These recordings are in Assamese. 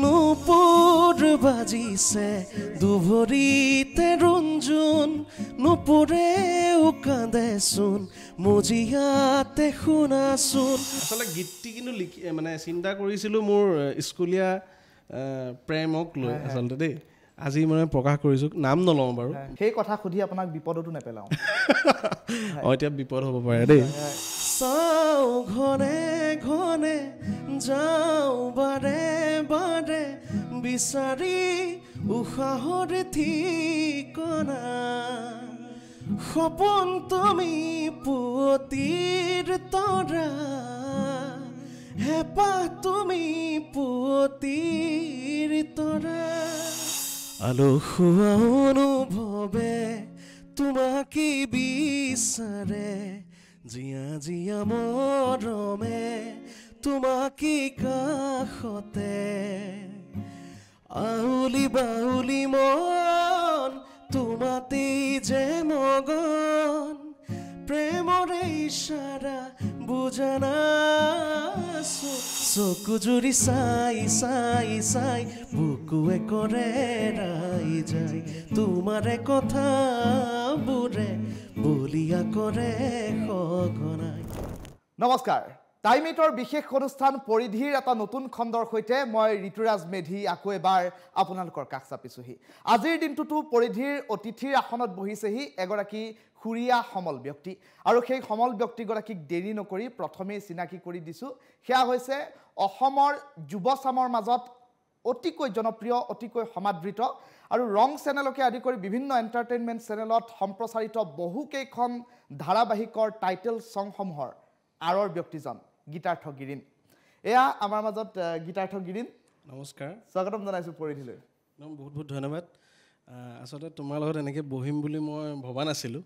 নূপুৰ বাজিছে দুভৰিতে ৰঞ্জুন নূপুৰেও কান্দেচোন মজিয়াতে শুনাচোন আসলে গীতটি কিন্তু মানে চিন্তা কৰিছিলোঁ মোৰ স্কুলীয়া প্ৰেমক লৈ আচলতে দেই আজি মানে প্ৰকাশ কৰিছোঁ নাম নলওঁ বাৰু সেই কথা সুধি আপোনাক বিপদতো নেপেলাওঁ এতিয়া বিপদ হ'ব পাৰে দেই চাওঁ ঘনে ঘনে যাওঁ বাৰে বাৰে বিচাৰি উশাহৰ ঠিকনা সপোন তুমি পুৱতিৰ তৰা হেঁপাহ তুমি পুৱতিৰ তৰা আলসুৱা অনুভৱে তোমাকে বিচাৰে জিয়া জিয়া মৰমে তোমাকে কাষতে আউলি বাউলি মন তোমাতে যে মগন প্ৰেমৰে ইশাৰা বুজা নাছো চকু জুৰি চাই চাই চাই বুকুৱে কৰে ৰাই যায় তোমাৰে কথাবোৰে বলিয়া কৰে সঘনাই নমস্কাৰ টাইমিটৰ বিশেষ অনুষ্ঠান পৰিধিৰ এটা নতুন খণ্ডৰ সৈতে মই ঋতুৰাজ মেধি আকৌ এবাৰ আপোনালোকৰ কাষ চাপিছোহি আজিৰ দিনটোতো পৰিধিৰ অতিথিৰ আসনত বহিছেহি এগৰাকী খুৰিয়া সমল ব্যক্তি আৰু সেই সমল ব্যক্তিগৰাকীক দেৰি নকৰি প্ৰথমেই চিনাকি কৰি দিছোঁ সেয়া হৈছে অসমৰ যুৱচামৰ মাজত অতিকৈ জনপ্ৰিয় অতিকৈ সমাদৃত আৰু ৰং চেনেলকে আদি কৰি বিভিন্ন এণ্টাৰটেইনমেণ্ট চেনেলত সম্প্ৰচাৰিত বহুকেইখন ধাৰাবাহিকৰ টাইটেল সংসমূহৰ আৰৰ ব্যক্তিজন গীতাৰ্থ গিৰিন এয়া আমাৰ মাজত গীতাৰ্থ গিৰিন নমস্কাৰ স্বাগতম জনাইছোঁ পৰিধিলৈ বহুত বহুত ধন্যবাদ আচলতে তোমাৰ লগত এনেকৈ বহিম বুলি মই ভবা নাছিলোঁ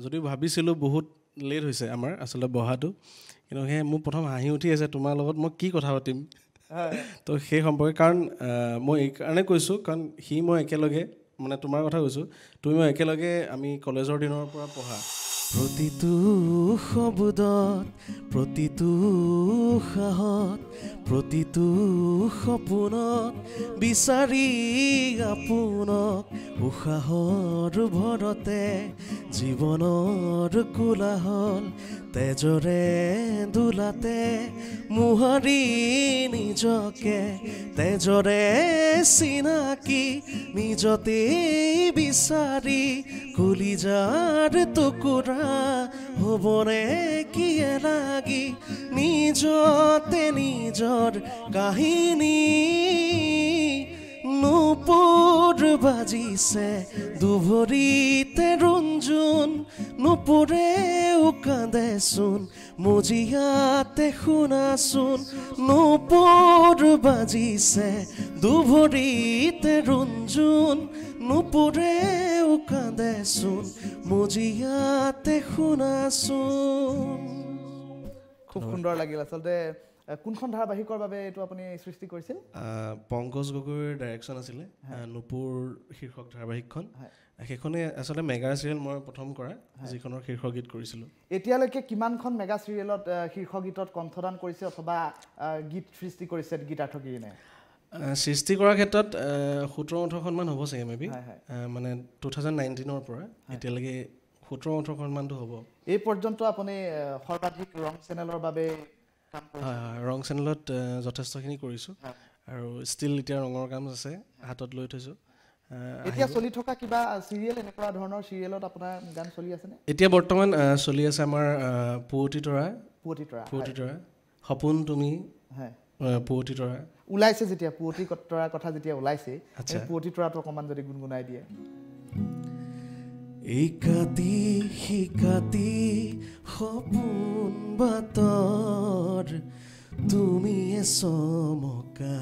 যদিও ভাবিছিলোঁ বহুত লেট হৈছে আমাৰ আচলতে বহাটো কিন্তু সেই মোৰ প্ৰথম হাঁহি উঠি আছে তোমাৰ লগত মই কি কথা পাতিম তো সেই সম্পৰ্কে কাৰণ মই এইকাৰণে কৈছোঁ কাৰণ মই একেলগে মানে তোমাৰ কথা কৈছোঁ তুমি মই একেলগে আমি কলেজৰ দিনৰ পৰা পঢ়া প্ৰতিটো শব্দত প্ৰতিটো সাহত প্ৰতিটো সপোনত বিচাৰি আপোনক উশাহৰ ভৰতে জীৱনৰ কোলাহল তেজৰে দোলাতে মোহাৰি নিজকে তেজৰে চিনাকি নিজতে বিচাৰি কলিজাৰ টুকুৰা হ'বনে কিয়ে লাগি নিজতে নিজৰ কাহিনী নূপুৰ বাজিছে দুভৰিতে ৰঞ্জুন নূপুৰেও কান্দেচোন মজিয়াতে শুনাচোন নূপুৰ বাজিছে দুভৰিতে ৰঞ্জুন নূপুৰেও কান্দেচোন মজিয়াতে শুনাচোন খুব সুন্দৰ লাগিল আচলতে কোনখন ধাৰাবাহিকৰ বাবে এইটো আপুনি সৃষ্টি কৰিছিল পংকজ গগৈৰ ডাইৰেকশ্যন আছিলে নূপুৰ শীৰ্ষক ধাৰাবাহিকখন সেইখনে আচলতে মেগা চিৰিয়েল মই প্ৰথম কৰা যিখনৰ শীৰ্ষ গীত কৰিছিলোঁ এতিয়ালৈকে কিমানখন মেগা চিৰিয়েলত শীৰ্ষ গীতত কণ্ঠদান কৰিছে অথবা গীত সৃষ্টি কৰিছে গীতাৰ্থ গিৰিনে সৃষ্টি কৰাৰ ক্ষেত্ৰত 17-18খনমান হ'ব চাগে মেবি মানে 2019ৰ পৰা এতিয়ালৈকে 17-18খনমানটো হ'ব এই পৰ্যন্ত আপুনি সৰ্বাধিক ৰং চেনেলৰ বাবে ৰং চেনেলত যথেষ্টখিনি কৰিছোঁ আৰু ষ্টিল এতিয়া ৰঙৰ কাম আছে হাতত লৈ থৈছোঁ এতিয়া চলি থকা কিবা চিৰিয়েল এনেকুৱা ধৰণৰ চিৰিয়েলত আপোনাৰ গান চলি আছেনে এতিয়া বৰ্তমান চলি আছে আমাৰ পুৱতি তৰা সপোন তুমি পুৱতি তৰা ওলাইছে যেতিয়া পুৱতি তৰাৰ কথা যেতিয়া ওলাইছে পুৱতি তৰাটো অকণমান যদি গুণগুণাই দিয়ে এই কাতি শিকাতি সপোন বাতৰ তুমি চমকা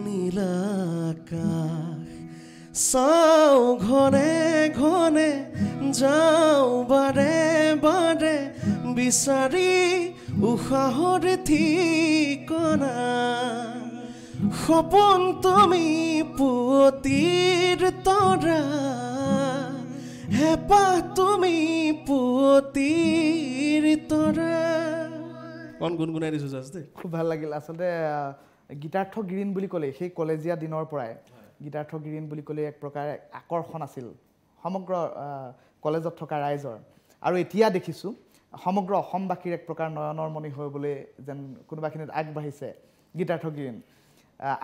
নীলাকাশ চাওঁ ঘনে ঘনে যাওঁ বাৰে বাৰে বিচাৰি উশাহৰ ঠিকনা সপোন তুমি পুৱতিৰ তৰা হেঁপাহ তুমি পুৱতিৰ তৰা কণ গুণগুণাই দিছোঁ জাষ্ট দেই খুব ভাল লাগিল আচলতে গীতাৰ্থ গিৰিণ বুলি ক'লে সেই কলেজীয়া দিনৰ পৰাই গীতাৰ্থ গিৰিণ বুলি ক'লে এক প্ৰকাৰ আকৰ্ষণ আছিল সমগ্ৰ কলেজত থকা ৰাইজৰ আৰু এতিয়া দেখিছোঁ সমগ্ৰ অসমবাসীৰ এক প্ৰকাৰ নয়নৰ মণি হৈবলৈ যেন কোনোবাখিনিত আগবাঢ়িছে গীতাৰ্থ গিৰিণ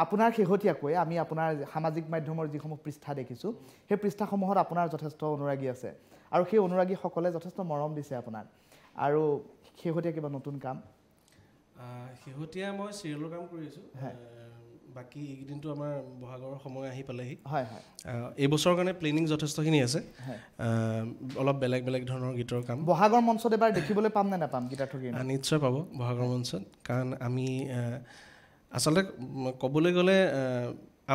আপোনাৰ শেহতীয়াকৈ আমি আপোনাৰ সামাজিক মাধ্যমৰ যিসমূহ পৃষ্ঠা দেখিছোঁ সেই পৃষ্ঠাসমূহত আপোনাৰ যথেষ্ট অনুৰাগী আছে আৰু সেই অনুৰাগীসকলে যথেষ্ট মৰম দিছে আপোনাক আৰু শেহতীয়া কিবা নতুন কাম শেহতীয়া মই চিৰিয়েলৰ কাম কৰি আছোঁ বাকী এইকেইদিনটো আমাৰ বহাগৰ সময় আহি পালেহি হয় হয় এই বছৰৰ কাৰণে প্লেনিং যথেষ্টখিনি আছে অলপ বেলেগ বেলেগ ধৰণৰ গীতৰ কাম বহাগৰ মঞ্চত এবাৰ দেখিবলৈ পাম নে নাপাম গীতাৰ্থ গিৰিণ নিশ্চয় পাব বহাগৰ মঞ্চত কাৰণ আমি আচলতে ক'বলৈ গ'লে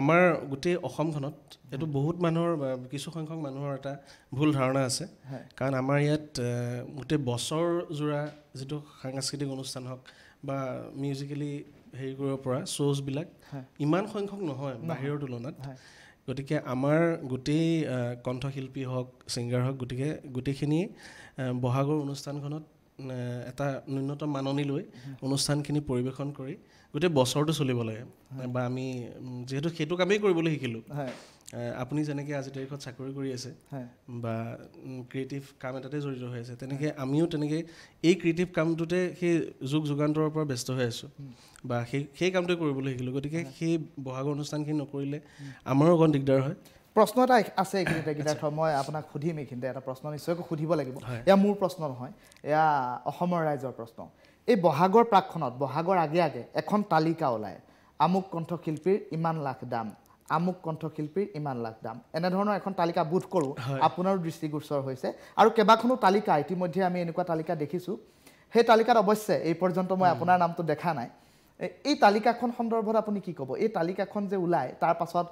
আমাৰ গোটেই অসমখনত এইটো বহুত মানুহৰ কিছু সংখ্যক মানুহৰ এটা ভুল ধাৰণা আছে কাৰণ আমাৰ ইয়াত গোটেই বছৰজোৰা যিটো সাংস্কৃতিক অনুষ্ঠান হওক বা মিউজিকেলি হেৰি কৰিব পৰা শ্ব'জবিলাক ইমান সংখ্যক নহয় বাহিৰৰ তুলনাত গতিকে আমাৰ গোটেই কণ্ঠশিল্পী হওক ছিংগাৰ হওক গতিকে গোটেইখিনিয়ে বহাগৰ অনুষ্ঠানখনত এটা ন্যূনতম মাননি লৈ অনুষ্ঠানখিনি পৰিৱেশন কৰি গোটেই বছৰটো চলিব লাগে বা আমি যিহেতু সেইটো কামেই কৰিবলৈ শিকিলোঁ আপুনি যেনেকৈ আজিৰ তাৰিখত চাকৰি কৰি আছে বা ক্ৰিয়েটিভ কাম এটাতে জড়িত হৈ আছে তেনেকৈ আমিও তেনেকৈ এই ক্ৰিয়েটিভ কামটোতে সেই যুগ যুগান্তৰৰ পৰা ব্যস্ত হৈ আছোঁ বা সেই কামটোৱে কৰিবলৈ শিকিলোঁ গতিকে সেই বহাগৰ অনুষ্ঠানখিনি নকৰিলে আমাৰো অকণ দিগদাৰ হয় প্ৰশ্ন এটা আছে এইখিনিতে গীতাৰ্থ মই আপোনাক সুধিম এইখিনিতে এটা প্ৰশ্ন নিশ্চয়কৈ সুধিব লাগিব এয়া মোৰ প্ৰশ্ন নহয় এয়া অসমৰ ৰাইজৰ প্ৰশ্ন এই বহাগৰ প্ৰাকখনত বহাগৰ আগে আগে এখন তালিকা ওলায় আমুক কণ্ঠশিল্পীৰ ইমান লাখ দাম আমুক কণ্ঠশিল্পীৰ ইমান লাখ দাম এনেধৰণৰ এখন তালিকা বোধ কৰোঁ আপোনাৰো দৃষ্টিগোচৰ হৈছে আৰু কেইবাখনো তালিকা ইতিমধ্যে আমি এনেকুৱা তালিকা দেখিছোঁ সেই তালিকাত অৱশ্যে এই পৰ্যন্ত মই আপোনাৰ নামটো দেখা নাই এই তালিকাখন সন্দৰ্ভত আপুনি কি ক'ব এই তালিকাখন যে ওলায় তাৰ পাছত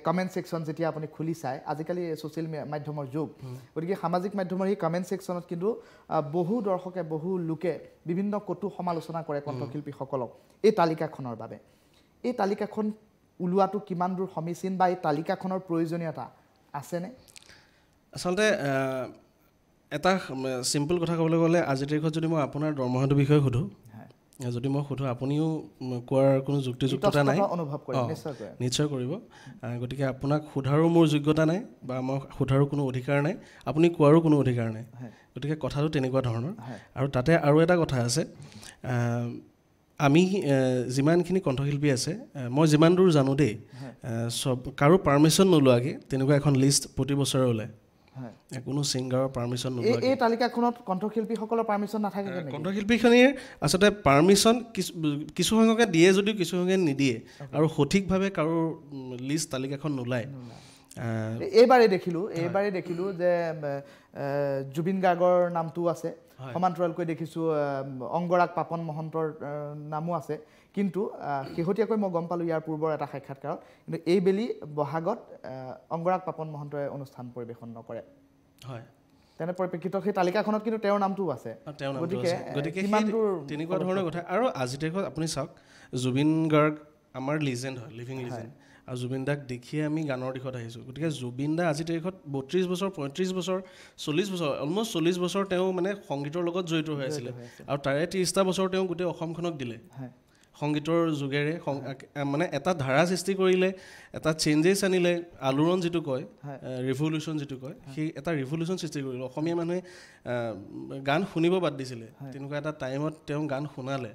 কমেণ্ট ছেকশ্যন যেতিয়া আপুনি খুলি চায় আজিকালি ছ'চিয়েল মাধ্যমৰ যুগ গতিকে সামাজিক মাধ্যমৰ এই কমেণ্ট ছেকশ্যনত কিন্তু বহু দৰ্শকে বহু লোকে বিভিন্ন কটু সমালোচনা কৰে কণ্ঠশিল্পীসকলক এই তালিকাখনৰ বাবে এই তালিকাখন ওলোৱাটো কিমান দূৰ সমীচীন বা এই তালিকাখনৰ প্ৰয়োজনীয়তা আছেনে আচলতে এটা চিম্পল কথা ক'বলৈ গ'লে আজিৰ তাৰিখত যদি মই আপোনাৰ দৰমহাটোৰ বিষয়ে সোধোঁ যদি মই সোধোঁ আপুনিও কোৱাৰ কোনো যুক্তিযুক্ততা নাই নিশ্চয় কৰিব গতিকে আপোনাক সোধাৰো মোৰ যোগ্যতা নাই বা মই সোধাৰো কোনো অধিকাৰ নাই আপুনি কোৱাৰো কোনো অধিকাৰ নাই গতিকে কথাটো তেনেকুৱা ধৰণৰ আৰু তাতে আৰু এটা কথা আছে আমি যিমানখিনি কণ্ঠশিল্পী আছে মই যিমান দূৰ জানো দেই চব কাৰো পাৰ্মিশ্যন নোলোৱাকৈ তেনেকুৱা এখন লিষ্ট প্ৰতি বছৰে ওলায় কোনো ছিংগাৰৰ পাৰ্মিশ্যন নোলোৱাকৈ এই তালিকাখনত কণ্ঠশিল্পীসকলৰ পাৰ্মিশ্যন নাথাকে কণ্ঠশিল্পীখিনিৰ আচলতে পাৰ্মিশ্যন কিছু সংখ্যকে দিয়ে যদিও কিছু সংখ্যকে নিদিয়ে আৰু সঠিকভাৱে কাৰো লিষ্ট তালিকাখন নোলায় এইবাৰেই দেখিলোঁ যে জুবিন গাৰ্গৰ নামটো আছে সমান্তৰালকৈ দেখিছোঁ অংগৰাগ পাপন মহন্তৰ নামো আছে কিন্তু শেহতীয়াকৈ মই গম পালোঁ ইয়াৰ পূৰ্বৰ এটা সাক্ষাৎকাৰত কিন্তু এইবেলি বহাগত অংগৰাগ পাপন মহন্তই অনুষ্ঠান পৰিৱেশন নকৰে হয় তেনে পৰিপ্ৰেক্ষিতত সেই তালিকাখনত কিন্তু তেওঁৰ নামটোও আছে গতিকে তেনেকুৱা ধৰণৰ কথা আৰু আজিৰ তাৰিখত আপুনি চাওক জুবিন গাৰ্গ আমাৰ লিজেণ্ড হয় লিভিং লিজেণ্ড আৰু জুবিন দাক দেখিয়ে আমি গানৰ দিশত আহিছোঁ গতিকে জুবিন দা আজিৰ তাৰিখত 32 বছৰ 35 বছৰ 40 বছৰ অলমষ্ট 40 বছৰ তেওঁ মানে সংগীতৰ লগত জড়িত হৈ আছিলে আৰু তাৰে 30টা বছৰ তেওঁ গোটেই অসমখনক দিলে সংগীতৰ যোগেৰে মানে এটা ধাৰা সৃষ্টি কৰিলে এটা চেঞ্জেছ আনিলে আলোড়ন যিটো কয় ৰিভলিউশ্যন যিটো কয় সেই এটা ৰিভলিউশ্যন সৃষ্টি কৰিলে অসমীয়া মানুহে গান শুনিব বাদ দিছিলে তেনেকুৱা এটা টাইমত তেওঁ গান শুনালে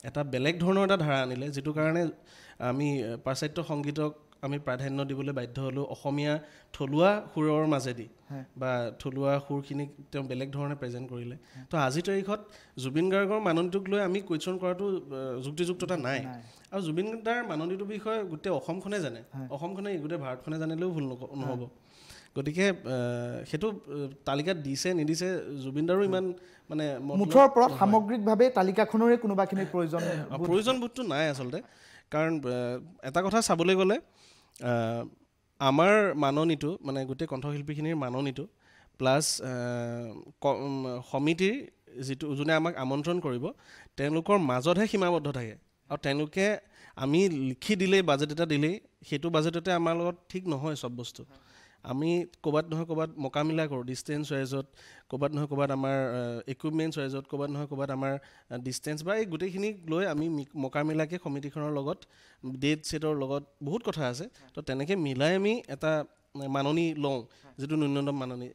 এটা বেলেগ ধৰণৰ এটা ধাৰা আনিলে যিটো কাৰণে আমি পাশ্চাত্য সংগীতক আমি প্ৰাধান্য দিবলৈ বাধ্য হ'লোঁ অসমীয়া থলুৱা সুৰৰ মাজেদি বা থলুৱা সুৰখিনিক তেওঁ বেলেগ ধৰণে প্ৰেজেণ্ট কৰিলে তো আজিৰ তাৰিখত জুবিন গাৰ্গৰ মাননিটোক লৈ আমি কুৱেশ্যন কৰাটো যুক্তিযুক্ততা নাই আৰু জুবিন দাৰ মাননিটোৰ বিষয়ে গোটেই অসমখনে জানে অসমখনে গোটেই ভাৰতখনে জানিলেও ভুল নহ'ব গতিকে সেইটো তালিকাত দিছে নিদিছে জুবিন দাৰো ইমান মানে মুঠৰ ওপৰত সামগ্ৰিকভাৱে তালিকাখনৰে কোনোবাখিনিৰ প্ৰয়োজনবোধটো নাই আচলতে কাৰণ এটা কথা চাবলৈ গ'লে আমাৰ মাননিটো মানে গোটেই কণ্ঠশিল্পীখিনিৰ মাননিটো প্লাছ সমিতিৰ যিটো যোনে আমাক আমন্ত্ৰণ কৰিব তেওঁলোকৰ মাজতহে সীমাবদ্ধ থাকে আৰু তেওঁলোকে আমি লিখি দিলেই বাজেট এটা দিলেই সেইটো বাজেটতে আমাৰ লগত ঠিক নহয় চব বস্তু আমি ক'ৰবাত নহয় ক'ৰবাত মোকামিলা কৰোঁ ডিষ্টেঞ্চ ৱাইজত, ক'ৰবাত নহয় ক'ৰবাত আমাৰ ইকুইপমেণ্টছ ৱাইজত, ক'ৰবাত নহয় ক'ৰবাত আমাৰ ডিষ্টেঞ্চ বা এই গোটেইখিনিক লৈ আমি মোকামিলাকৈ সমিতিখনৰ লগত ডেট ছেটৰ লগত বহুত কথা আছে। তো তেনেকৈ মিলাই আমি এটা মাননি লওঁ, যিটো ন্যূনতম মাননি।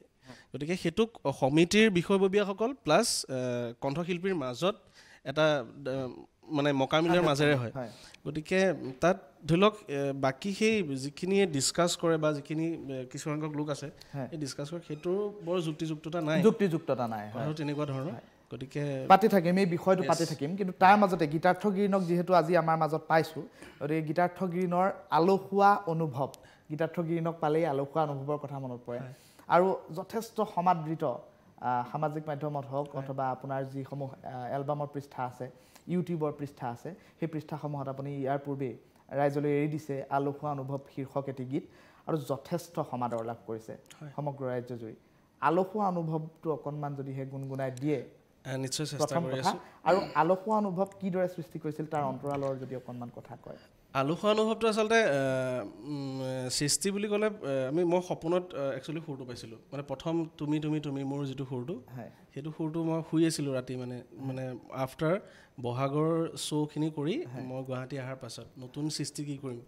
গতিকে সেইটোক সমিতিৰ বিষয়ববীয়াসকল প্লাছ কণ্ঠশিল্পীৰ মাজত এটা মানে মোকামিলাৰ মাজেৰে হয়। গতিকে তাত ধৰি লওক বাকী সেই যিখিনিয়ে ডিছকাছ কৰে বা যিখিনি কিছুসংখ্যক লোক আছে সেই ডিছকাছ কৰে সেইটোৰ বৰ যুক্তিযুক্ততা নাই আৰু তেনেকুৱা ধৰণৰ। গতিকে পাতি থাকিম এই বিষয়টো পাতি থাকিম, কিন্তু তাৰ মাজতে গীতাৰ্থ গিৰিণক যিহেতু আজি আমাৰ মাজত পাইছোঁ, গতিকে গীতাৰ্থ গিৰিণৰ আলসুৱা অনুভৱ, গীতাৰ্থ গিৰিণক পালেই আলসুৱা অনুভৱৰ কথা মনত পৰে। আৰু যথেষ্ট সমাদৃত সামাজিক মাধ্যমত হওক অথবা আপোনাৰ যিসমূহ এলবামৰ পৃষ্ঠা আছে, ইউটিউবৰ পৃষ্ঠা আছে, সেই পৃষ্ঠাসমূহত আপুনি ইয়াৰ পূৰ্বেই ৰাইজলৈ এৰি দিছে আলসুৱা অনুভৱ শীৰ্ষক এটি গীত, আৰু যথেষ্ট সমাদৰ লাভ কৰিছে সমগ্ৰ ৰাজ্যজুৰি। আলসুৱা অনুভৱটো অকণমান যদিহে গুণগুণাই দিয়ে নিশ্চয় চেষ্টা কৰি আছোঁ। আৰু আলসুৱা অনুভৱ কিদৰে সৃষ্টি কৰিছিল তাৰ অন্তৰালৰ যদি অকণমান কথা কয়। আলসুৱা অনুভৱটো আচলতে সৃষ্টি বুলি ক'লে মই সপোনত একচুৱেলি সুৰটো পাইছিলোঁ। মানে প্ৰথম তুমি তুমি তুমি মোৰ যিটো সুৰটো, সেইটো সুৰটো মই শুই আছিলোঁ ৰাতি, মানে আফটাৰ বহাগৰ শ্ব'খিনি কৰি মই গুৱাহাটী অহাৰ পাছত নতুন সৃষ্টি কি কৰিম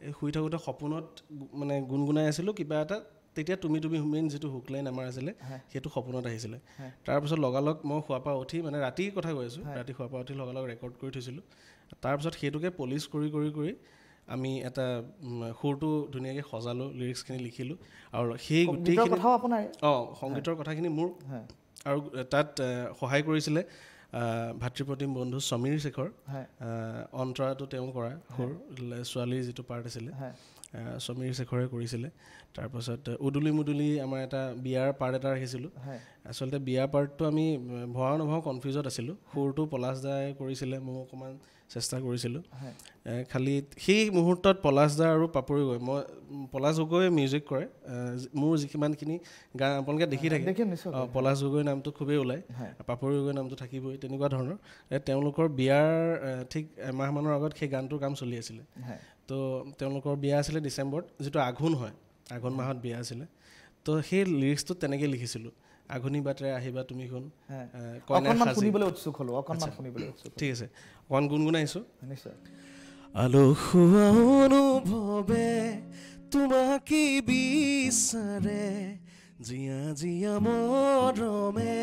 এই শুই থাকোঁতে সপোনত মানে গুণগুণাই আছিলোঁ কিবা এটা। তেতিয়া তুমি তুমি মেইন যিটো হুকলাইন আমাৰ আছিলে সেইটো সপোনত আহিছিলে। তাৰপিছত লগালগ মই শোৱাৰ পৰা উঠি, মানে ৰাতিৰ কথা কৈ আছোঁ, ৰাতি শোৱাৰ পৰা উঠি লগালগ ৰেকৰ্ড কৰি থৈছিলোঁ। তাৰপিছত সেইটোকে পলিচ কৰি কৰি কৰি আমি এটা সুৰটো ধুনীয়াকৈ সজালোঁ, লিৰিক্সখিনি লিখিলোঁ, আৰু সেই গোটেইখিনি সংগীতৰ কথাখিনি মোৰ। আৰু তাত সহায় কৰিছিলে ভাতৃপ্ৰতিম বন্ধু সমীৰ শেখৰ, অন্তৰাটো তেওঁ কৰা সুৰ, ছোৱালীৰ যিটো পাৰ্ট আছিলে সমীৰ শেখৰে কৰিছিলে। তাৰপাছত উদুলি মুদুলি আমাৰ এটা বিয়াৰ পাৰ্ট এটা ৰাখিছিলোঁ। আচলতে বিয়াৰ পাৰ্টটো আমি ভৰা নভৰা কনফিউজত আছিলোঁ। সুৰটো পলাশ দাই কৰিছিলে, মই অকণমান চেষ্টা কৰিছিলোঁ। খালি সেই মুহূৰ্তত পলাশ দা আৰু পাপৰি গগৈ, পলাশ গগৈয়ে মিউজিক কৰে, মোৰ যিমানখিনি গান আপোনালোকে দেখি থাকে পলাশ গগৈৰ নামটো খুবেই ওলায়, পাপৰি গগৈৰ নামটো থাকিবই, তেনেকুৱা ধৰণৰ। তেওঁলোকৰ বিয়াৰ ঠিক এমাহমানৰ আগত সেই গানটোৰ কাম চলি আছিলে। তো তেওঁলোকৰ বিয়া আছিলে ডিচেম্বৰত, যিটো আঘোণ হয়, আঘোণ মাহত বিয়া আছিলে। তো সেই লিৰিক্সটো তেনেকৈ লিখিছিলোঁ, আঘোণী বাটেৰে আহিবা তুমি কোন, ঠিক আছে অকণ গুণগুণাইছোঁ। আলসুৱা অনুভৱে তোমাকে বিচাৰে, জিয়া জিয়া মৰমে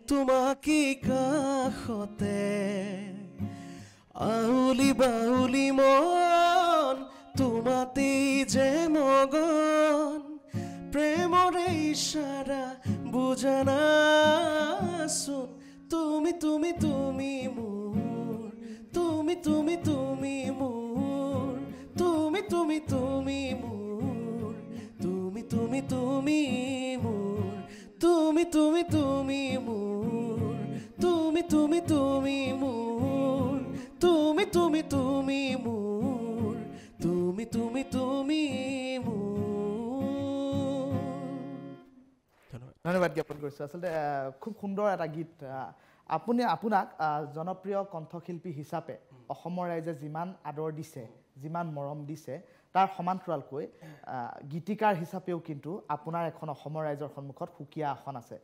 তোমাকে কাষতে, আউলি বাউলি মন তোমাতেই যে মগন, প্ৰেমৰে ইশাৰা বুজা নাচোন, তুমি তুমি তুমি মোৰ, তুমি তুমি তুমি মোৰ, তুমি তুমি তুমি মোৰ, তুমি তুমি তুমি মোৰ, তুমি তুমি তুমি মোৰ, তুমি তুমি তুমি মোৰ, তুমি তুমি তুমি মোৰ, তুমি তুমি তুমি মোৰ। ধন্যবাদ জ্ঞাপন কৰিছোঁ। আচলতে খুব সুন্দৰ এটা গীত। আপোনাক জনপ্ৰিয় কণ্ঠশিল্পী হিচাপে অসমৰ ৰাইজে যিমান আদৰ দিছে, যিমান মৰম দিছে, তাৰ সমান্তৰালকৈ গীতিকাৰ হিচাপেও কিন্তু আপোনাৰ এখন অসমৰ ৰাইজৰ সন্মুখত সুকীয়া আসন আছে।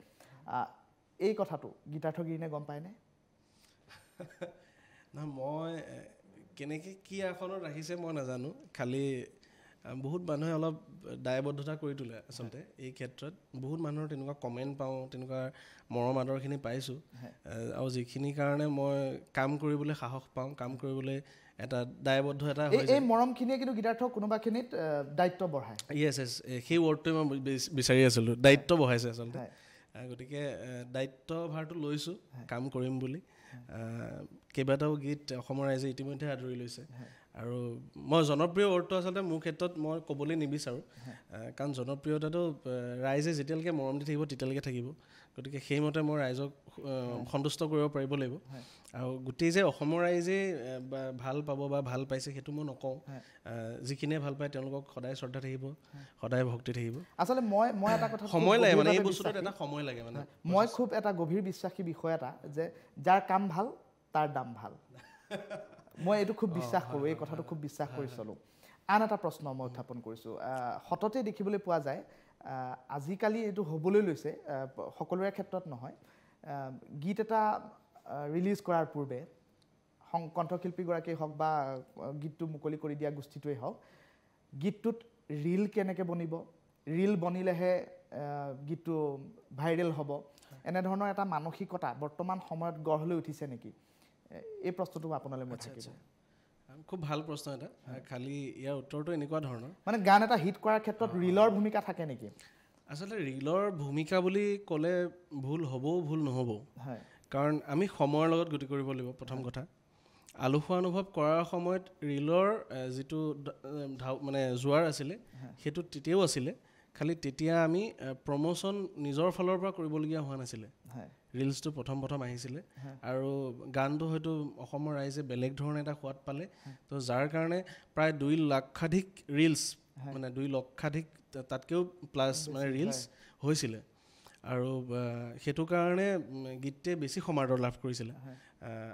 এই কথাটো গীতাৰ্থ গিৰিণে গম পায়নে? মই কেনেকৈ কি আসনত ৰাখিছে মই নাজানো, খালি বহুত মানুহে অলপ দায়বদ্ধতা কৰি তোলে। আচলতে এই ক্ষেত্ৰত বহুত মানুহৰ তেনেকুৱা কমেণ্ট পাওঁ, তেনেকুৱা মৰম আদৰখিনি পাইছোঁ, আৰু যিখিনি কাৰণে মই কাম কৰিবলৈ সাহস পাওঁ, কাম কৰিবলৈ এটা দায়বদ্ধ এটা হৈ যায়। এই মৰমখিনিয়ে কিন্তু গীতাৰ্থক কোনোবাখিনিত দায়িত্ব বঢ়ায়। য়েছ সেই ৱৰ্ডটোৱে মই বিচাৰি আছিলোঁ, দায়িত্ব বঢ়াইছে আচলতে। গতিকে দায়িত্ব ভাৰটো লৈছোঁ কাম কৰিম বুলি। কেইবাটাও গীত অসমৰ ৰাইজে ইতিমধ্যে আদৰি লৈছে, আৰু মই জনপ্ৰিয় ৱৰ্ডটো আচলতে মোৰ ক্ষেত্ৰত মই ক'বলৈ নিবিচাৰোঁ, কাৰণ জনপ্ৰিয়তাটো ৰাইজে যেতিয়ালৈকে মৰম দি থাকিব তেতিয়ালৈকে থাকিব। গতিকে সেইমতে মই ৰাইজক সন্তুষ্ট কৰিব পাৰিব লাগিব, আৰু গোটেই যে অসমৰ ৰাইজে ভাল পাব বা ভাল পাইছে সেইটো মই নকওঁ। যিখিনিয়ে ভাল পায় তেওঁলোকক সদায় শ্ৰদ্ধা থাকিব, সদায় ভক্তি থাকিব। আচলতে মই এটা কথা সময় লাগে, মানে এই বস্তুটোত এটা সময় লাগে। মানে মই খুব এটা গভীৰ বিশ্বাসী বিষয় এটা, যে যাৰ কাম ভাল তাৰ দাম ভাল। মই এইটো খুব বিশ্বাস কৰোঁ, এই কথাটো খুব বিশ্বাস কৰি চলোঁ। আন এটা প্ৰশ্ন মই উত্থাপন কৰিছোঁ সততে দেখিবলৈ পোৱা যায় আজিকালি এইটো হ'বলৈ লৈছে সকলোৰে ক্ষেত্ৰত নহয় গীত এটা ৰিলিজ কৰাৰ পূৰ্বে কণ্ঠশিল্পীগৰাকীয়ে হওক বা গীতটো মুকলি কৰি দিয়া গোষ্ঠীটোৱেই হওক গীতটোত ৰীল কেনেকৈ বনিব ৰীল বনিলেহে গীতটো ভাইৰেল হ'ব এনেধৰণৰ এটা মানসিকতা বৰ্তমান সময়ত গঢ় লৈ উঠিছে নেকি এই প্ৰশ্নটো আপোনালৈ মই থাকিব খুব ভাল প্ৰশ্ন এটা খালি ইয়াৰ উত্তৰটো এনেকুৱা ধৰণৰ মানে গান এটা হিট কৰাৰ ক্ষেত্ৰত ৰীলৰ ভূমিকা থাকে নেকি আচলতে ৰীলৰ ভূমিকা বুলি ক'লে ভুল হ'বও ভুল নহ'বও হয় কাৰণ আমি সময়ৰ লগত গতি কৰিব লাগিব প্ৰথম কথা আলসুৱা অনুভৱ কৰাৰ সময়ত ৰীলৰ যিটো মানে জোৱাৰ আছিলে সেইটো তেতিয়াও আছিলে খালি তেতিয়া আমি প্ৰমোশ্যন নিজৰ ফালৰ পৰা কৰিবলগীয়া হোৱা নাছিলে ৰিলছটো প্ৰথম আহিছিলে আৰু গানটো হয়তো অসমৰ ৰাইজে বেলেগ ধৰণে এটা সোৱাদ পালে তো যাৰ কাৰণে প্ৰায় 2 লাখাধিক ৰিলছ মানে 2 লক্ষাধিক তাতকৈও প্লাছ মানে ৰিলছ হৈছিলে আৰু সেইটো কাৰণে গীতটোৱে বেছি সমাদৰ লাভ কৰিছিলে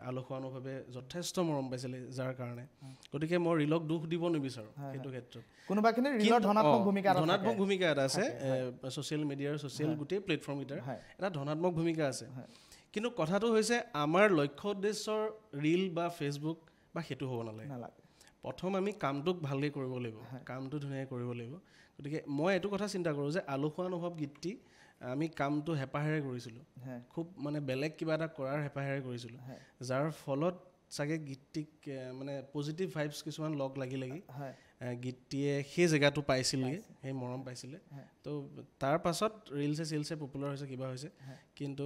আলসুৱা অনুভৱে যথেষ্ট মৰম পাইছিলে যাৰ কাৰণে গতিকে মই ৰিলক দুখ দিব নিবিচাৰোঁ সেইটো ক্ষেত্ৰত কোনোবাখিনি ৰিলৰ ধনাত্মক ভূমিকা এটা আছে ছ'চিয়েল মিডিয়াৰ ছ'চিয়েল গোটেই প্লেটফৰ্মকেইটাৰ এটা ধনাত্মক ভূমিকা আছে কিন্তু কথাটো হৈছে আমাৰ লক্ষ্য উদ্দেশ্যৰ ৰীল বা ফেচবুক বা সেইটো হ'ব নালাগে প্ৰথম আমি কামটোক ভালকৈ কৰিব লাগিব কামটো ধুনীয়াকৈ কৰিব লাগিব গতিকে মই এইটো কথা চিন্তা কৰোঁ যে আলসুৱা অনুভৱ গীতটি আমি কামটো হেঁপাহেৰে কৰিছিলোঁ খুব মানে বেলেগ কিবা এটা কৰাৰ হেঁপাহেৰে কৰিছিলোঁ যাৰ ফলত চাগে গীতটিক মানে পজিটিভ ভাইবছ কিছুমান লগ লাগি গীতটিয়ে সেই জেগাটো পাইছিলগৈ সেই মৰম পাইছিলে তো তাৰ পাছত ৰিলছে পপুলাৰ হৈছে কিবা হৈছে কিন্তু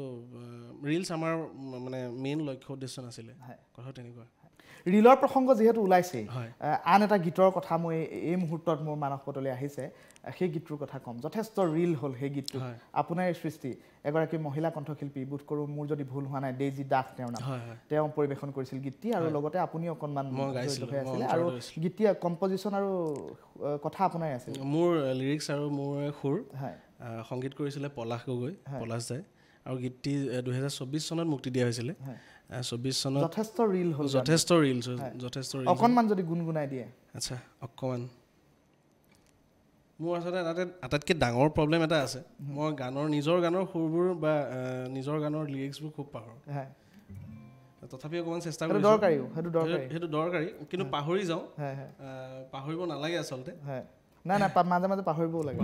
ৰিলছ আমাৰ মানে মেইন লক্ষ্য উদ্দেশ্য নাছিলে কথা তেনেকুৱা ৰীলৰ প্ৰসংগ যিহেতু ওলাইছে আন এটা গীতৰ কথা মই এই মুহূৰ্তত মোৰ মানসপটলৈ আহিছে সেই গীতটোৰ কথা ক'ম যথেষ্ট ৰিল হ'ল সেই গীতটো আপোনাৰ সৃষ্টি এগৰাকী মহিলা কণ্ঠশিল্পী বোধ কৰোঁ মোৰ যদি ভুল হোৱা নাই ডেইজি দাস তেওঁৰ নাম তেওঁ পৰিৱেশন কৰিছিল গীতটি আৰু লগতে আপুনি অকণমান জড়িত হৈ আছিলে আৰু গীতটি কম্পজিশ্যন আৰু কথা আপোনাই আছিল মোৰ লিৰিক্স আৰু মোৰ সুৰ সংগীত কৰিছিলে পলাশ গগৈ পলাশ দাই আৰু গীতটি 2024 চনত মুক্তি দিয়া হৈছিলে 24 চনত যথেষ্ট ৰিল হ'ল যথেষ্ট ৰিল অকণমান যদি গুণগুণাই দিয়ে আচ্ছা অকণমান মোৰ আচলতে আটাইতকৈ ডাঙৰ প্ৰব্লেম এটা আছে মই নিজৰ গানৰ সুৰবোৰ বা নিজৰ গানৰ লিৰিক্সবোৰ খুব পাহৰোঁ তথাপি অকণমান চেষ্টা কৰোঁ সেইটো দৰকাৰী কিন্তু পাহৰি যাওঁ পাহৰিব নালাগে আচলতে নাই মাজে মাজে পাহৰিবও লাগে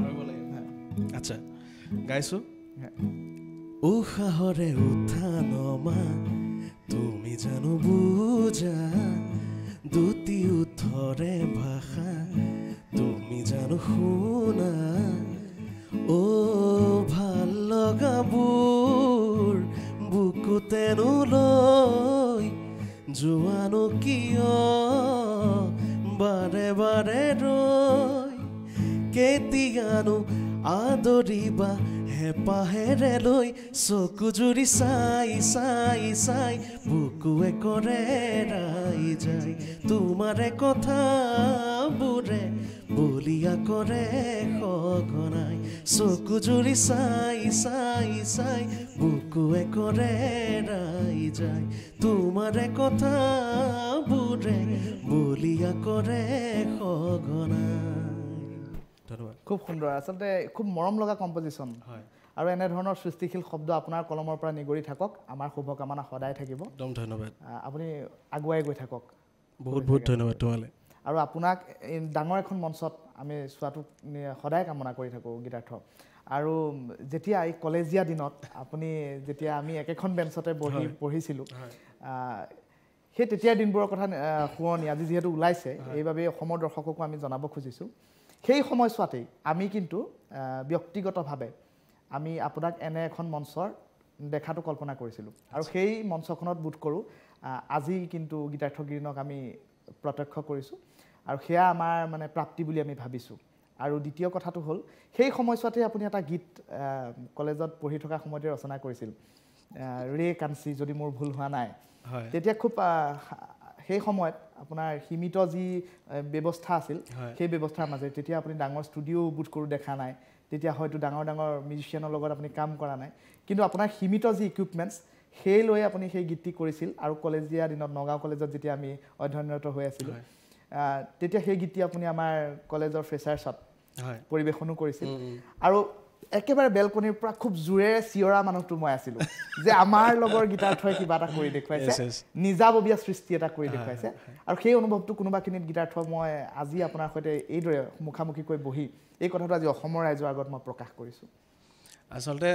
আচ্ছা গাইছোঁ উশাহৰে উঠা নমা তুমি জানো বুজা দুটি উঠৰে ভাষা তুমি জানো শুনা ভাল লগাবোৰ বুকুতেনো লৈ যোৱানো কিয় বাৰে বাৰে ৰৈ কেতিয়ানো আদৰিবা হেঁপাহেৰে লৈ চকু জুৰি চাই বুকুৱে কৰে ৰাই যায় তোমাৰে কথাবোৰে বলিয়া কৰে সঘনাই চকু জুৰি চাই বুকুৱে কৰে ৰাই যায় তোমাৰে কথাবোৰে বলিয়া কৰে সঘনাই খুব সুন্দৰ আচলতে খুব মৰম লগা কম্পজিশ্যন আৰু এনেধৰণৰ সৃষ্টিশীল শব্দ আপোনাৰ কলমৰ পৰা নিগৰি থাকক আমাৰ শুভকামনা সদায় থাকিব একদম ধন্যবাদ আপুনি আগুৱাই গৈ থাকক বহুত ধন্যবাদ তোমালৈ আৰু আপোনাক ডাঙৰ এখন মঞ্চত আমি চোৱাটো সদায় কামনা কৰি থাকোঁ গীতাৰ্থ আৰু যেতিয়া এই কলেজীয়া দিনত আপুনি যেতিয়া আমি একেখন বেঞ্চতে পঢ়িছিলোঁ সেই তেতিয়াৰ দিনবোৰৰ কথা শুৱনি আজি যিহেতু ওলাইছে এইবাবে অসমৰ দৰ্শককো আমি জনাব খুজিছোঁ সেই সময়ছোৱাতেই আমি কিন্তু ব্যক্তিগতভাৱে আমি আপোনাক এনে এখন মঞ্চৰ দেখাটো কল্পনা কৰিছিলোঁ আৰু সেই মঞ্চখনত বোধ কৰোঁ আজি কিন্তু গীতাৰ্থ গিৰিণক আমি প্ৰত্যক্ষ কৰিছোঁ আৰু সেয়া আমাৰ মানে প্ৰাপ্তি বুলি আমি ভাবিছোঁ আৰু দ্বিতীয় কথাটো হ'ল সেই সময়ছোৱাতে আপুনি এটা গীত কলেজত পঢ়ি থকা সময়তে ৰচনা কৰিছিল ৰে কাঞ্চি যদি মোৰ ভুল হোৱা নাই তেতিয়া খুব সেই সময়ত আপোনাৰ সীমিত যি ব্যৱস্থা আছিল সেই ব্যৱস্থাৰ মাজেৰে তেতিয়া আপুনি ডাঙৰ ষ্টুডিঅ' বোধ কৰোঁ দেখা নাই তেতিয়া হয়তো ডাঙৰ মিউজিচিয়ানৰ লগত আপুনি কাম কৰা নাই কিন্তু আপোনাৰ সীমিত যি ইকুইপমেণ্টছ সেই লৈ আপুনি সেই গীতটি কৰিছিল আৰু কলেজীয়া দিনত নগাঁও কলেজত যেতিয়া আমি অধ্যয়নৰত হৈ আছিলোঁ তেতিয়া সেই গীতটি আপুনি আমাৰ কলেজৰ ফ্ৰেছাৰ্ছত হয় পৰিৱেশনো কৰিছিল আৰু একেবাৰে বেলকনিৰ পৰা খুব জোৰেৰে চিঞৰা মানুহটো মই আছিলোঁ যে আমাৰ লগৰ গীতাৰ্থই কিবা এটা কৰি দেখুৱাইছে নিজাববীয়া সৃষ্টি এটা কৰি দেখুৱাইছে আৰু সেই অনুভৱটো কোনোবাখিনিত গীতাৰ্থ মই আজি আপোনাৰ সৈতে এইদৰে মুখামুখিকৈ বহি এই কথাটো আজি অসমৰ ৰাইজৰ আগত মই প্ৰকাশ কৰিছোঁ আচলতে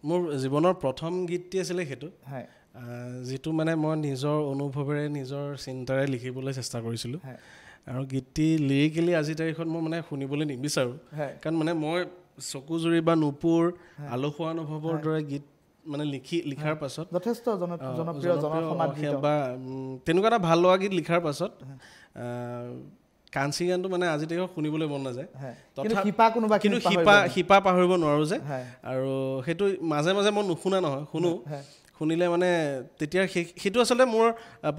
মোৰ জীৱনৰ প্ৰথম গীতটি আছিলে সেইটো হয় যিটো মানে মই নিজৰ অনুভৱেৰে নিজৰ চিন্তাৰে লিখিবলৈ চেষ্টা কৰিছিলোঁ আৰু গীতটি লিৰিকেলি আজিৰ তাৰিখত মই মানে শুনিবলৈ নিবিচাৰোঁ কাৰণ মানে মই চকুজুৰি বা নুপুৰ আলসুৱা অনুভৱৰ দৰে গীত মানে লিখাৰ পাছত যথেষ্ট জনপ্ৰিয় জনসমাজ বা তেনেকুৱা এটা ভাল লগা গীত লিখাৰ পাছত কাঞ্চি গানটো মানে আজি তাৰিখত শুনিবলৈ মন নাযায় কিন্তু শিপা পাহৰিব নোৱাৰোঁ যে আৰু সেইটো মাজে মাজে মই নুশুনা নহয় শুনিলে মানে তেতিয়া সেইটো আচলতে মোৰ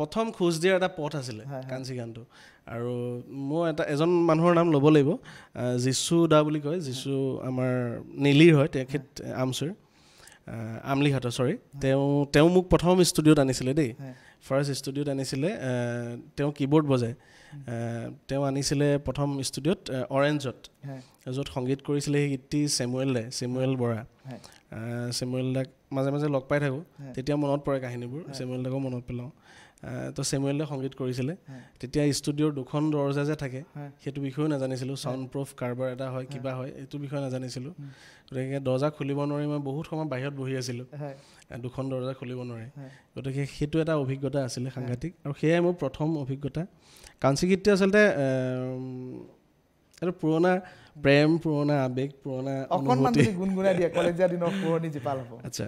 প্ৰথম খোজ দিয়াৰ এটা পথ আছিলে কাঞ্চি গানটো আৰু মই এজন মানুহৰ নাম ল'ব লাগিব যিচু দা বুলি কয় যিচু আমাৰ নেলিৰ হয় তেখেত আমচুৰ আমলিঘাটৰ তেওঁ মোক প্ৰথম ষ্টুডিঅ'ত আনিছিলে দেই ফাৰ্ষ্ট ষ্টুডিঅ'ত আনিছিলে তেওঁ কীবৰ্ড বজায় তেওঁ আনিছিলে প্ৰথম ষ্টুডিঅ'ত অৰেঞ্জত য'ত সংগীত কৰিছিলে সেই গীতটি চেমুৱেল বৰা চেমুৱেল দাক মাজে মাজে লগ পাই থাকোঁ তেতিয়া মনত পৰে কাহিনীবোৰ চেমুৱেল দাকো মনত পেলাওঁ তো চেমুৱেল দাই সংগীত কৰিছিলে তেতিয়া ষ্টুডিঅ'ৰ দুখন দৰজা যে থাকে সেইটো বিষয়েও নাজানিছিলোঁ চাউণ্ড প্ৰুফ কাৰবাৰ এটা হয় কিবা হয় এইটো বিষয়ে নাজানিছিলোঁ গতিকে দৰজা খুলিব নোৱাৰি মই বহুত সময় বাহিৰত বহি আছিলোঁ দুখন দৰজা খুলিব নোৱাৰি গতিকে সেইটো এটা অভিজ্ঞতা আছিলে সাংঘাতিক আৰু সেয়াই মোৰ প্ৰথম অভিজ্ঞতা কাঞ্চি গীতটো আচলতে এইটো পুৰণা প্ৰেম পুৰণা আৱেগ পুৰণা আচ্ছা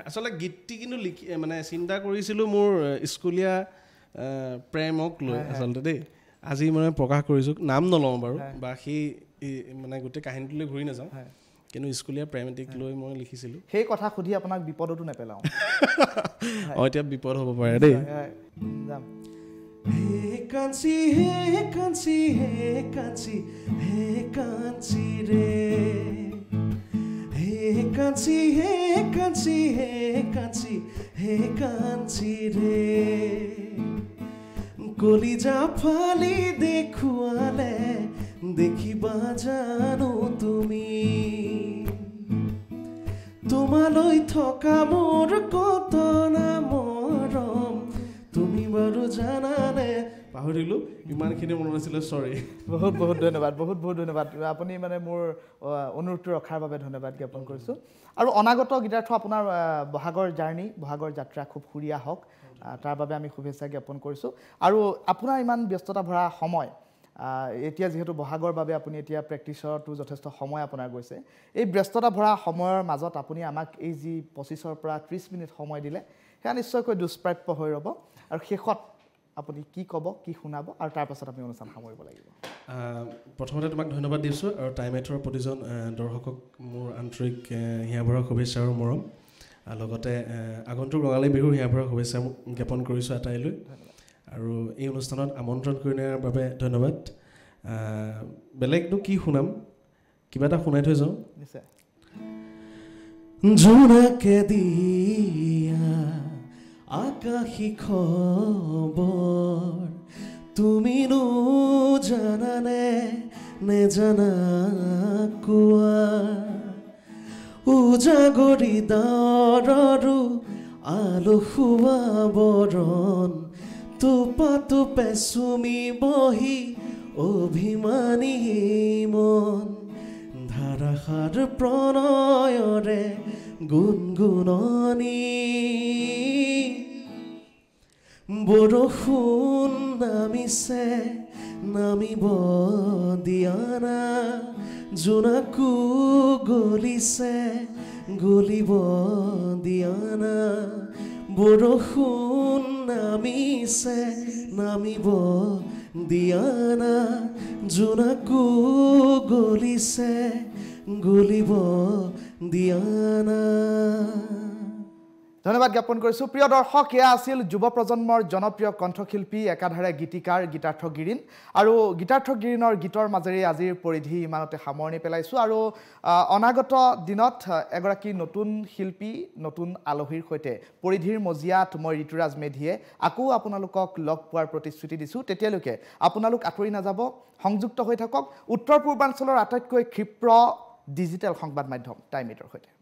আচলতে গীতটি কিন্তু মানে চিন্তা কৰিছিলোঁ মোৰ স্কুলীয়া প্ৰেমক লৈ আচলতে দেই আজি মানে প্ৰকাশ কৰিছোঁ নাম নলওঁ বাৰু বা সেই মানে গোটেই কাহিনীটোলৈ ঘূৰি নাযাওঁ কিন্তু স্কুলীয়া প্ৰেমেটিক লৈ মই লিখিছিলোঁ সেই কথা সুধি আপোনাক বিপদতো নেপেলাওঁ এতিয়া বিপদ হ'ব পাৰে দেই হে কাঞ্চি ৰে হে কাঞ্চি ৰে কলিজা ফালি দেখুৱালে দেখিবা জানো তুমি তোমালৈ থকা মোৰ কত না মৰম তুমি বাৰু জানানে পাহৰিলোঁ ইমানখিনি মনত আছিলে চৰি বহুত ধন্যবাদ বহুত ধন্যবাদ আপুনি মানে মোৰ অনুৰোধটো ৰখাৰ বাবে ধন্যবাদ জ্ঞাপন কৰিছোঁ আৰু অনাগত গীতাৰ্থ আপোনাৰ বহাগৰ জাৰ্ণি বহাগৰ যাত্ৰা খুব সুৰীয়া হওক তাৰ বাবে আমি শুভেচ্ছা জ্ঞাপন কৰিছোঁ আৰু আপোনাৰ ইমান ব্যস্ততা ভৰা সময় এতিয়া যিহেতু বহাগৰ বাবে আপুনি এতিয়া প্ৰেক্টিছতো যথেষ্ট সময় আপোনাৰ গৈছে এই ব্যস্ততা ভৰা সময়ৰ মাজত আপুনি আমাক এই যি 25ৰ পৰা 30 মিনিট সময় দিলে সেয়া নিশ্চয়কৈ দুষ্প্ৰাপ্য হৈ ৰ'ব আৰু শেষত আপুনি কি ক'ব কি শুনাব আৰু তাৰ পাছত আমি অনুষ্ঠান সামৰিব লাগিব প্ৰথমতে তোমাক ধন্যবাদ দিছোঁ আৰু টাইম এটৰ প্ৰতিজন দৰ্শকক মোৰ আন্তৰিক হিয়াভৰা শুভেচ্ছা আৰু মৰম লগতে আগন্তুক ৰঙালী বিহুৰ হিয়াভৰা শুভেচ্ছা জ্ঞাপন কৰিছোঁ আটাইলৈ আৰু এই অনুষ্ঠানত আমন্ত্ৰণ কৰি নিয়াৰ বাবে ধন্যবাদ বেলেগনো কি শুনাম কিবা এটা শুনাই থৈ যাওঁ জোনাকে দিয়া আকাশী খবৰ তুমিনো জানানে নেজানা কোৱা উজাগৰি দাঁৰৰো আলসুৱা বৰণ টোপে চুমি বহি অভিমানী মন ধাৰাসাৰ প্ৰণয়ৰে গুণগুণনি বৰষুণ নামিছে নামিব দিয়ানা জোনাকো গলিছে গলিব দিয়ানা বৰষুণ নামিছে নামিব দিয়ানা জোনাকো গলিছে গলিব দিয়ানা ধন্যবাদ জ্ঞাপন কৰিছোঁ প্ৰিয় দৰ্শক এয়া আছিল যুৱ প্ৰজন্মৰ জনপ্ৰিয় কণ্ঠশিল্পী একাধাৰে গীতিকাৰ গীতাৰ্থ গিৰিন আৰু গীতাৰ্থ গিৰিনৰ গীতৰ মাজেৰে আজিৰ পৰিধি ইমানতে সামৰণি পেলাইছোঁ আৰু অনাগত দিনত এগৰাকী নতুন শিল্পী নতুন আলহীৰ সৈতে পৰিধিৰ মজিয়াত মই ঋতুৰাজ মেধিয়ে আকৌ আপোনালোকক লগ পোৱাৰ প্ৰতিশ্ৰুতি দিছোঁ তেতিয়ালৈকে আপোনালোক আঁতৰি নাযাব সংযুক্ত হৈ থাকক উত্তৰ পূৰ্বাঞ্চলৰ আটাইতকৈ ক্ষীপ্ৰ ডিজিটেল সংবাদ মাধ্যম টাইম 8ৰ সৈতে